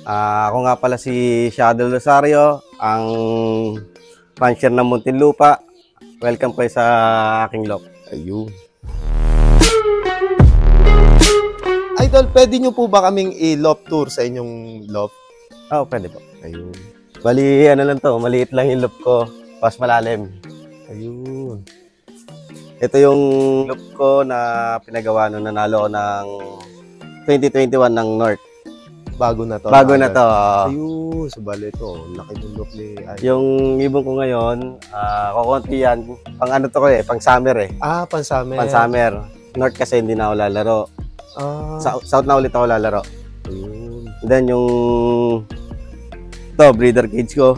Ako nga pala si Shadow Rosario, ang puncher ng Muntinlupa. Welcome po sa aking loft. Ayun. Idol, pwede nyo po ba kaming i-loft tour sa inyong loft? Oo, pwede po. Ayun. Bali, ano lang to, maliit lang yung loft ko, pas malalim. Ayun. Ito yung loft ko na pinagawa nung nanalo ko ng 2021 ng North. Bago na to. Bago na to. Ayun, sabali ito. Laki ng loft ni Idol. Yung ibon ko ngayon, kukunti yan. Pang ano to ko pang summer Pan-summer. Pang summer. North kasi hindi na ako lalaro. South na ulit ako lalaro. Ayun. Then yung breeder cage ko.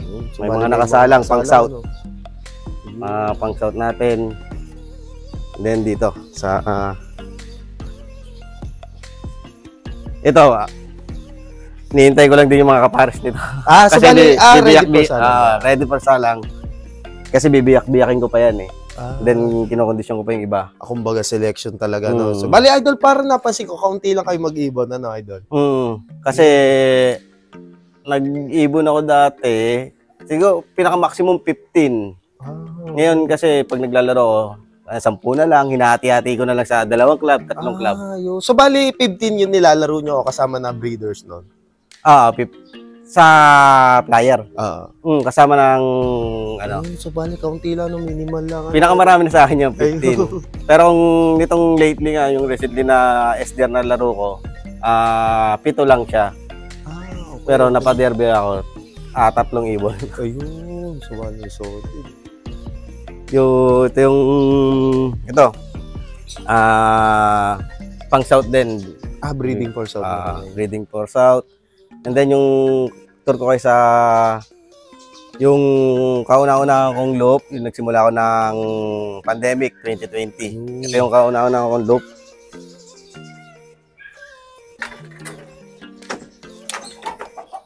Ayun. May mga nakasalang pang south. No? Pang south natin. Then dito sa ito, nihintay ko lang din yung mga kapares nito. So bali, ready for salang. Ready for salang. Kasi bibiyak-biyakin ko pa yan Then, kinokondisyon ko pa yung iba. Kumbaga selection talaga, no? So, bali, Idol, parang napansin ko, kaunti lang kayo mag-ibon, ano, Idol? Kasi, nag-ibon ako dati, siguro, pinaka-maximum 15. Ngayon, kasi, pag naglalaro ako, 10 na lang, hinahati-hati ko na lang sa 2 club, 3 club. So, bali, 15 yun nilalaro nyo kasama na breeders, no? Sa flyer. Kasama ng, So, bali, kaunti lang, no? Minimal lang. Pinakamarami na sa akin yung 15. Pero kung nitong lately nga, yung recently na SDR na laro ko, 7 lang siya. Okay. Pero napaderby ako, 3 ibon. Ayun, so, bali, so, ito, pang south din. Breeding for south. Breeding for south. And then yung tour ko kayo sa yung kauna-una kong loop, yung nagsimula ako ng pandemic 2020. Ito yung kauna-una kong loop.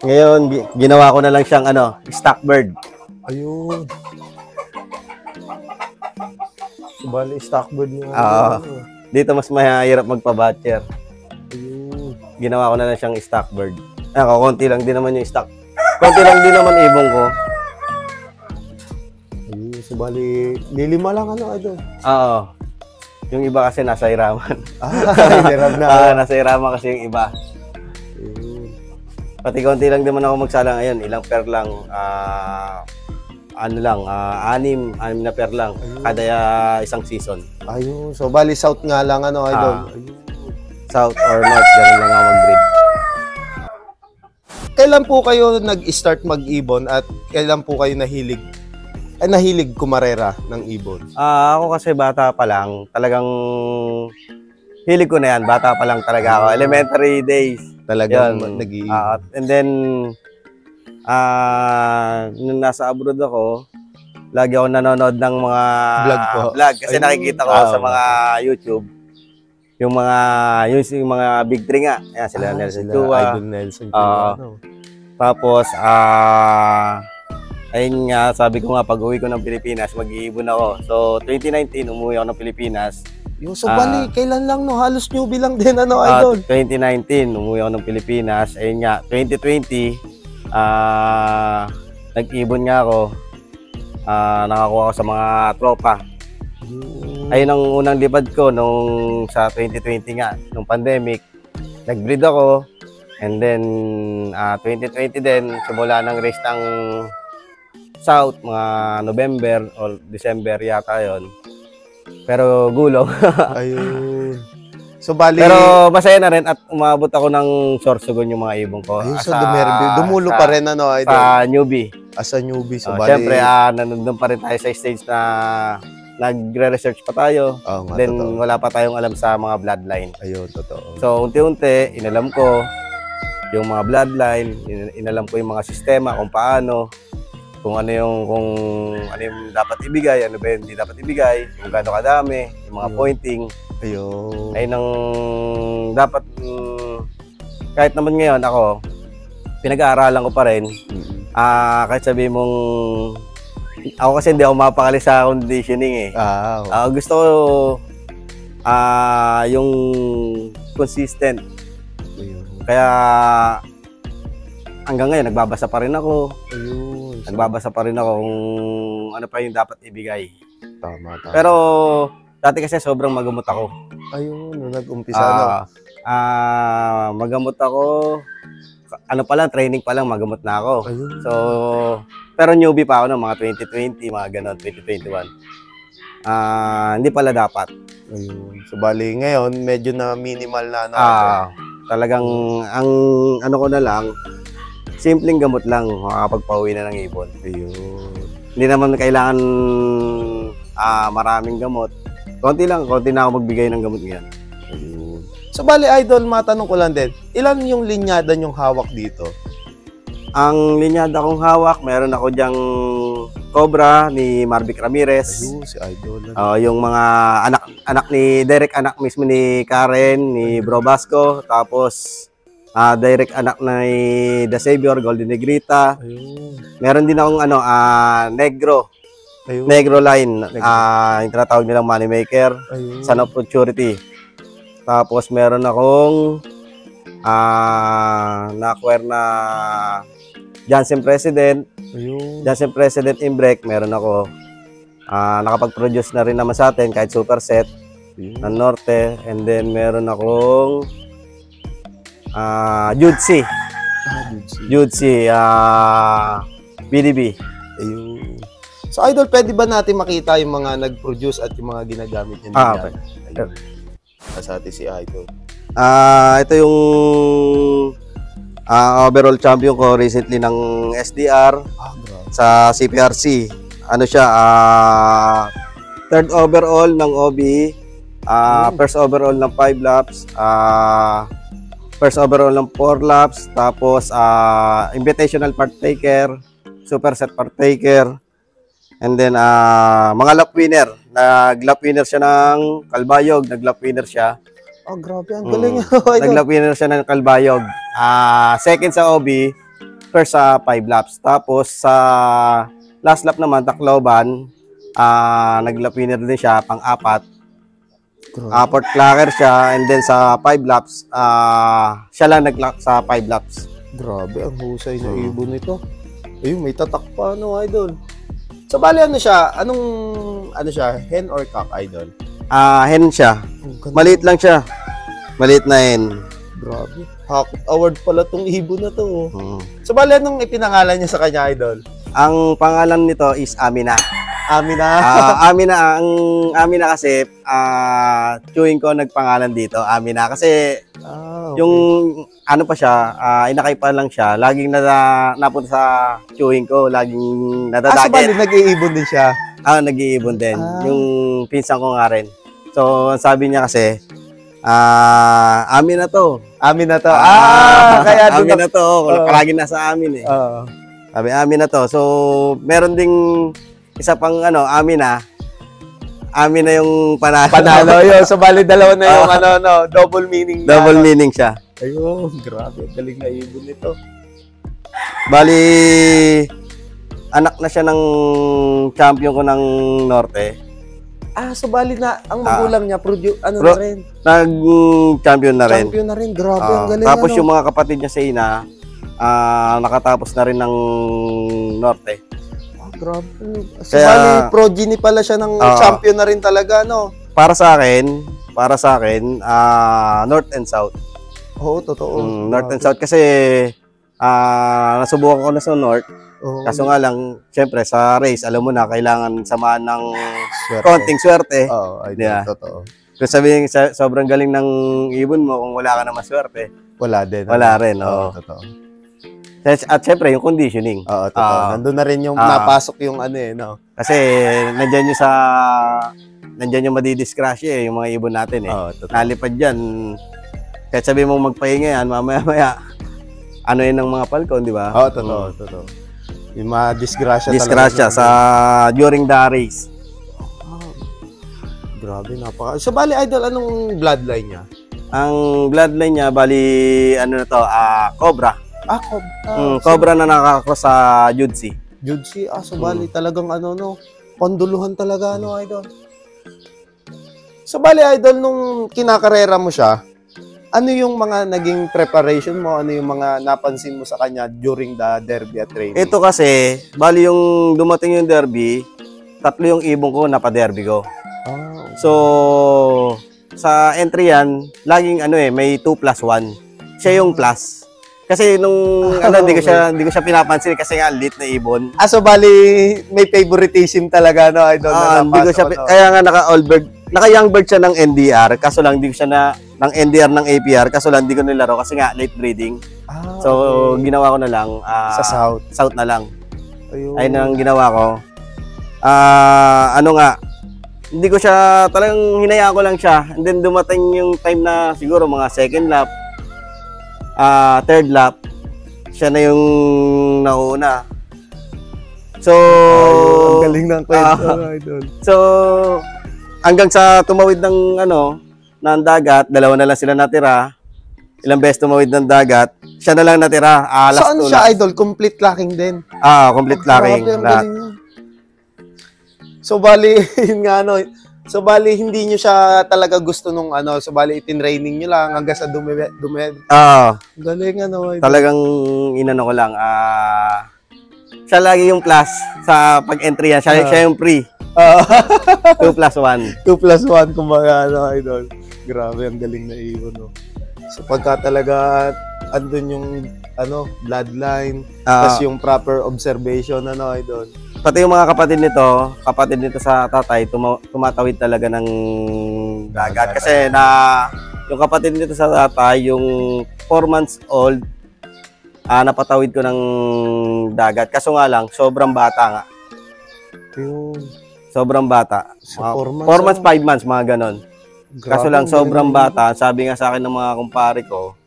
Ngayon, ginawa ko na lang siyang stock bird. Ayun. Bali, stock bird niya. Dito mas mahirap magpa-batcher. Ayun. Ginawa ko na lang siyang stock bird. Konti lang din naman yung stock. Konti lang din naman ibon ko. Ayun. So, bali, lilima lang Idol? Oo. Yung iba kasi nasa iraman. Hirap na. Nasa iraman kasi yung iba. Ayun. Pati konti lang din man ako magsalang. Ayun, ilang pair lang. 6 na pair lang kada isang season. Ayun, so bali south nga lang Idol. Ayun. South or north, ganun lang ako mag-breed. Kailan po kayo nag-start mag-ibon at kailan po kayo nahilig kumarera ng ibon? Ako kasi bata pa lang, talagang hilig ko na yan. Bata pa lang talaga ako. Elementary days. Talagang nag-iibon. And then, nung nasa abroad ako, lagi ako nanonood ng mga vlog kasi nakikita ko sa mga YouTube yung mga big three nga. Ayan, sila Nelson Chua. Idol Nelson Chua. Tapos, ayun nga, sabi ko nga, pag uwi ko ng Pilipinas, mag-iibon ako. So, 2019, umuwi ako ng Pilipinas. So, bali, kailan lang, no? Halos newbie lang din, Idol? 2019, umuwi ako ng Pilipinas. Ayun nga, 2020, nag-ibon nga ako. Nakakuha ako sa mga tropa. Ayun ang unang lipad ko nung sa 2020 nga, nung pandemic. Nag-breed ako. And then, 2020 din, simula ng race ng South, mga November or December yata yon. Pero gulo. Ayun. So, bali... Pero masaya na rin at umabot ako ng Sorsogon yung mga ibon ko. Ayun, so dumulo pa rin, Idol? Sa newbie. As a newbie, so bali... Siyempre, nandun pa rin tayo sa stage na nagre-research pa tayo. Then, wala pa tayong alam sa mga bloodline. Ayun, totoo. So, unti-unti, inalam ko yung mga bloodline, inalam ko yung mga sistema, kung paano, kung ano yung dapat ibigay, ano ba yung hindi dapat ibigay, kung gaano kadami, yung mga pointing. Ayun. Ayun ang dapat, kahit naman ngayon ako, pinag-aaralan ko pa rin. Kahit sabihin mong, ako kasi hindi ako mapakali sa conditioning gusto ko yung consistent. Kaya hanggang ngayon, nagbabasa pa rin ako. Ayun. Nagbabasa pa rin ako kung ano pa yung dapat ibigay. Tama. Pero dati kasi sobrang magamot ako. Ayun, nung nag-umpisa na. Magamot ako. Ano pa lang, training pa lang, magamot na ako. Ayun. So, pero newbie pa ako ng mga 2020, mga ganon, 2021. Hindi pala dapat. Ayun. So, bali ngayon, medyo na minimal na. Talagang, ang ano ko na lang, simpleng gamot lang, makakapagpauwi na ng ibon. Ayun. Hindi naman kailangan maraming gamot. Konti na ako magbigay ng gamot ngayon. Ayun. So, bali, Idol, matanong ko lang din, ilan yung linyada yung hawak dito? Ang linyada kong hawak, meron ako dyang Cobra ni Marvic Ramirez. Ayun, si Idol. Yung mga anak ni Derek, anak mismo ni Karen, ni Bro Basco. Tapos, direct anak ni The Savior, Golden Negrita. Ayun. Meron din akong Negro. Ayun. Negro line. Yung tinatawag nilang Moneymaker. Ayun. Son of Futurity. Tapos meron akong na-acquire na Jansen President. Ayun. Jansen President Imbrek, meron ako. Nakapag-produce na rin naman sa atin kahit superset ng Norte. And then meron akong Judsi. Judsi, BDB. Ayun. So, Idol, pwede ba natin makita yung mga nag-produce at yung mga ginagamit niya? Okay. Ayun. Sa atin si Idol. Ito yung overall champion ko recently ng SDR sa CPRC. Ano siya, third overall ng OB, first overall ng 5 laps, first overall ng 4 laps, tapos invitational partaker, superset partaker, and then mga lap winner. Nag-lap winner siya ng Kalbayog, nag-lap winner siya. Oh, grabe, ang galing. Nag-lap winner siya ng Kalbayog. Second sa OB, first sa 5 laps. Tapos sa last lap naman, Tacloban, nag-lap winner din siya, pang-apat. Port Clacker siya, and then sa 5 laps, siya lang nag-lap sa 5 laps. Grabe, ang husay na ibon nito. Ayun, may tatak pa, Idol. So, bali, ano siya? Ano siya? Hen or cock, Idol? Hen siya. Maliit lang siya. Maliit na hen. Grabe. Hawk Award pala tong ibon na to. So, bali, anong ipinangalan niya sa kanya, Idol? Ang pangalan nito is Amina. Amina? Amina. Ang Amina kasi, chewing ko nagpangalan dito. Amina. Kasi, okay. yung ano pa siya, inakay pa lang siya. Laging napunta sa chewing ko. Laging nadadagit. Bali, nag-iibon din siya? Nag-iibon din. Yung pinsan ko nga rin. So, sabi niya kasi, amin na to. Amin na to. Kaya amin na to. Palagi nasa amin eh. Sabi, amin na to. So, meron ding isa pang amin na. Amin na yung panalo. Panalo yun. So, bali dalawa na yung double meaning. Double meaning siya. Ayun, grabe. Galing na ibon nito. Bali, anak na siya ng champion ko ng Norte. So bali na, ang magulang niya, na rin? Nag-champion na rin. Champion na rin, grabe, ang galing. Tapos yung mga kapatid niya sa ina, nakatapos na rin ng Norte. Grabe. So bali, progeny pala siya ng champion na rin talaga, Para sa akin, North and South. Oo, totoo. North and South kasi nasubukan ko na sa North. Kaso nga lang, syempre sa race, alam mo na, kailangan samahan ng konting swerte. Diba? Totoo. Kung sabihin, sobrang galing ng ibon mo, kung wala ka naman swerte. Wala din. Wala rin, totoo. At syempre, yung conditioning. Oo, totoo. Nandun na rin yung napasok yung Kasi, nandyan yung madidiskrasya yung mga ibon natin eh. Nalipad dyan. Kahit sabihin mong magpahinga yan, mamaya-maya, yun ng mga falcon, di ba? Oo, totoo. Yung mga disgrasya sa during the race. Grabe, So, bali, Idol, anong bloodline niya? Ang bloodline niya, bali, Cobra. Cobra. Cobra na nakakross sa Judsi. Judsi, so bali, talagang panduluhan talaga, Idol. So, bali, Idol, nung kinakarera mo siya, Ano yung mga naging preparation mo? Ano yung mga napansin mo sa kanya during the derby at training? Ito kasi, bali yung dumating yung derby, 3 yung ibon ko, napa-derby ko. Ah, So, sa entry yan, laging may 2+1. Siya yung plus. Kasi nung hindi ko siya pinapansin kasi nga lit na ibon. so bali may favoritism talaga, no, idol, na Hindi ko siya napasok, no? kaya nga naka-young bird siya ng NDR, kaso lang hindi ko siya ng NDR ng APR, kaso lang hindi ko nilaro kasi nga late breeding. So, Okay. ginawa ko na lang Sa South. South na lang. Ayun. Ayun ang ginawa ko. Hindi ko siya, talagang hinayaan ko lang siya. And then dumating yung time na siguro mga second lap, third lap, siya na yung nauna. So, Ang galing ng kwento, idol. so hanggang sa tumawid ng ng dagat, 2 na lang sila natira. Ilang beses tumawid ng dagat, siya na lang natira. Last Saan 2 siya, laps. idol? Complete locking din. Complete locking. Grabe, ang Lahat. galing yun. So, bali, yun nga, so, bali, hindi nyo siya talaga gusto nung so, bali, itinraining nyo lang hanggang sa galing, idol. Talagang inano ko lang. Siya lagi yung plus sa pag-entry yan. Siya yung pre. 2+1. 2+1, kumbaga, idol. Grabe, ang galing na ibon, no? So, pagka talaga, andun yung, bloodline, tas yung proper observation, idol. Pati yung mga kapatid nito sa tatay, tumatawid talaga ng dagat. Kasi yung kapatid nito sa tatay, yung 4 months old, napatawid ko ng dagat. Kaso nga lang, sobrang bata nga. Yun. Sobrang bata. So, 4 months, 4 months, 5 months, mga ganon. Kaso Grabe, lang, ang sobrang galing. bata. Sabi nga sa akin ng mga kumpare ko,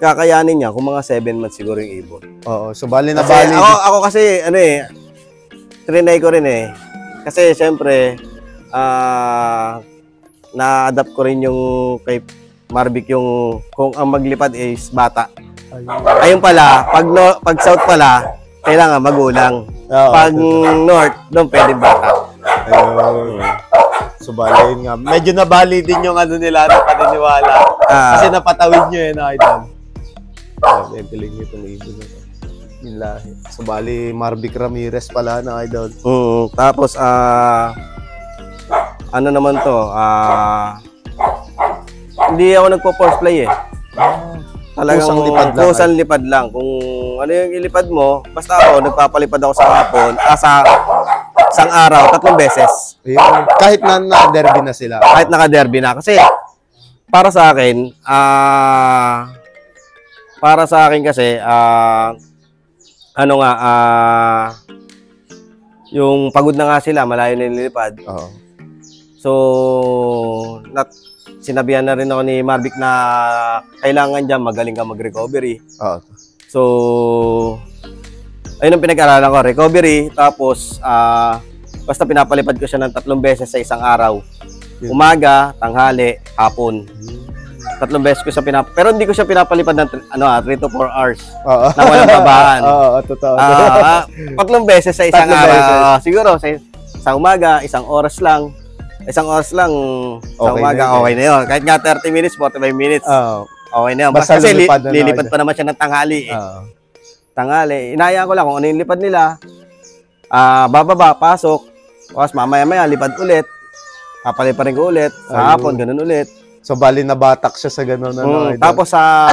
kakayanin niya kung mga 7 months siguro yung ibon. Oo, so bali na Kasi bali. ako kasi, trinay ko rin eh. Kasi syempre, na-adapt ko rin yung kay Marvick yung kung ang maglipad is bata. Ayun pala, pag south pala, kailangan magulang. Oo, Pag north, doon pwede bata. ayun. So bali yun nga. Medyo nabali din yung nila na paniniwala. Kasi napatawid nyo idol. Ang galing nyo itong ibon na to. Yung lahi. So bali, Marvick Ramirez pala na idol. Tapos, ano naman to, hindi ako nagpo-force play eh. Talagang Kusang lipad lang. kusang lipad lang. Kung ano yung ilipad mo, basta ako, nagpapalipad ako sa hapon, sa isang araw, 3 beses. Ayun. Kahit na-derby na sila. Kahit naka-derby na. Kasi, para sa akin kasi, yung pagod na nga sila, malayo na nilipad. Oo. So, sinabihan na rin ako ni Marvick na kailangan dyan magaling ka mag-recovery. Oo. So, ayun ang pinag-aralan ko, recovery, tapos basta pinapalipad ko siya ng 3 beses sa isang araw. Umaga, tanghali, hapon. 3 beses ko siya pero hindi ko siya pinapalipad ng 3 to 4 hours Oo. na walang babaan. Oo, totoo. 3 beses sa isang 3 araw. beses. Siguro sa umaga, 1 oras lang. 1 oras lang sa Okay umaga, na yun. okay na yun. Kahit nga 30 minutes, 45 minutes, Oo. okay na yun. Basta Kasi lumipad na lilipad agad. pa naman siya ng tanghali eh. Oo. Tanghali. Inayaan ko lang kung ano yung lipad nila. Bababa, pasok. Tapos mamaya-maya, lipad ulit. Papaliparin ko ulit. Sa Ayun. hapon, ganun ulit. So bali nabatak siya sa ganun idol. Tapos sa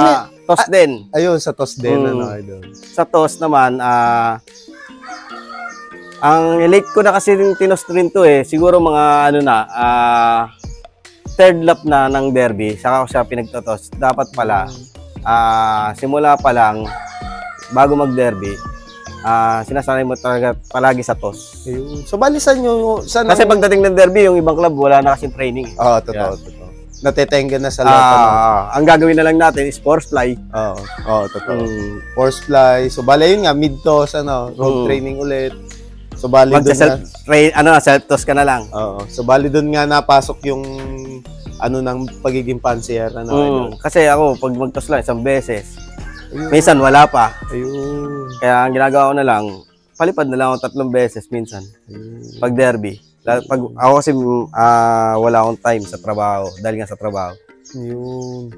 toss din. Ayun, sa toss din idol. Sa toss naman, ang late ko na kasi rin tinos rin to eh. Siguro mga third lap na ng derby, saka ko siya pinagtotos. Dapat pala, simula pa lang, bago mag-derby, sinasanay mo talaga palagi sa toss. Ayun. So bali saan Kasi pagdating ng derby, yung ibang club, wala na kasing training. Oo, totoo, totoo. Natetenga na sa loob. Ang gagawin na lang natin is force fly. Oo, totoo. Force fly. So bali yun nga, mid-toss, road training ulit. So bali doon nga. Self-toss ka na lang. Oo. So bali doon nga napasok yung ng pagiging pansier. Idol. Kasi ako, pag mag-toss lang, 1 beses. Ayun. Minsan wala pa. Ayun. Kaya ang ginagawa ko na lang, palipad na lang ako 3 beses minsan. Pag derby. Pag ako kasi wala akong time sa trabaho dahil nga sa trabaho. Yun.